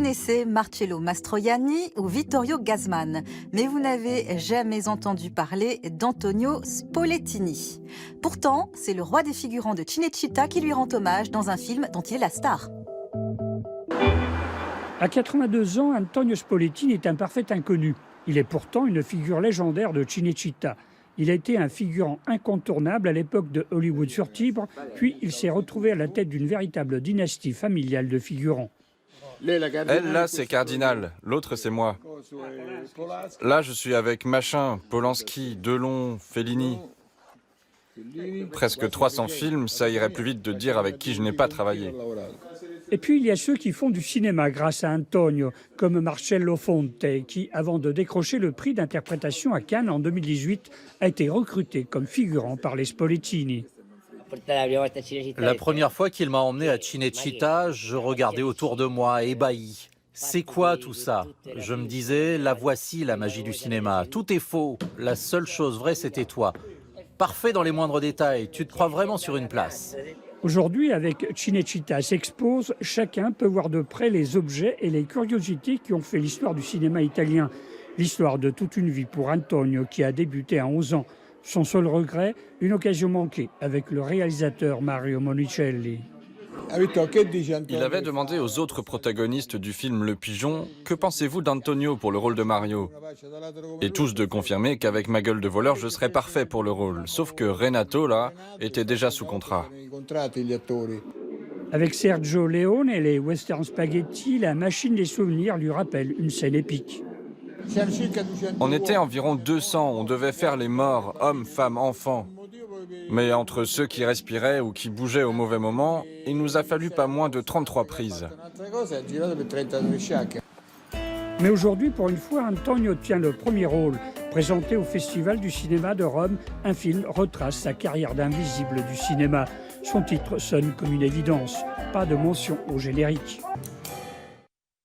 connaissez Marcello Mastroianni ou Vittorio Gassman, mais vous n'avez jamais entendu parler d'Antonio Spolettini. Pourtant, c'est le roi des figurants de Cinecittà qui lui rend hommage dans un film dont il est la star. À 82 ans, Antonio Spolettini est un parfait inconnu. Il est pourtant une figure légendaire de Cinecittà. Il a été un figurant incontournable à l'époque de Hollywood sur Tibre, puis il s'est retrouvé à la tête d'une véritable dynastie familiale de figurants. Elle, là, c'est Cardinal. L'autre, c'est moi. Là, je suis avec Machin, Polanski, Delon, Fellini. Presque 300 films, ça irait plus vite de dire avec qui je n'ai pas travaillé. Et puis il y a ceux qui font du cinéma grâce à Antonio, comme Marcello Fonte, qui, avant de décrocher le prix d'interprétation à Cannes en 2018, a été recruté comme figurant par les Spolettini. La première fois qu'il m'a emmené à Cinecittà, je regardais autour de moi, ébahi. C'est quoi tout ça? Je me disais, la voici la magie du cinéma. Tout est faux. La seule chose vraie, c'était toi. Parfait dans les moindres détails. Tu te crois vraiment sur une place. Aujourd'hui, avec Cinecittà s'expose, chacun peut voir de près les objets et les curiosités qui ont fait l'histoire du cinéma italien. L'histoire de toute une vie pour Antonio, qui a débuté à 11 ans. Son seul regret, une occasion manquée avec le réalisateur Mario Monicelli. Il avait demandé aux autres protagonistes du film Le Pigeon « Que pensez-vous d'Antonio pour le rôle de Mario ?» Et tous de confirmer qu'avec ma gueule de voleur, je serais parfait pour le rôle. Sauf que Renato, là, était déjà sous contrat. Avec Sergio Leone et les western spaghetti, la machine des souvenirs lui rappelle une scène épique. On était environ 200, on devait faire les morts, hommes, femmes, enfants. Mais entre ceux qui respiraient ou qui bougeaient au mauvais moment, il nous a fallu pas moins de 33 prises. Mais aujourd'hui, pour une fois, Antonio tient le premier rôle. Présenté au Festival du cinéma de Rome, un film retrace sa carrière d'invisible du cinéma. Son titre sonne comme une évidence. Pas de mention au générique.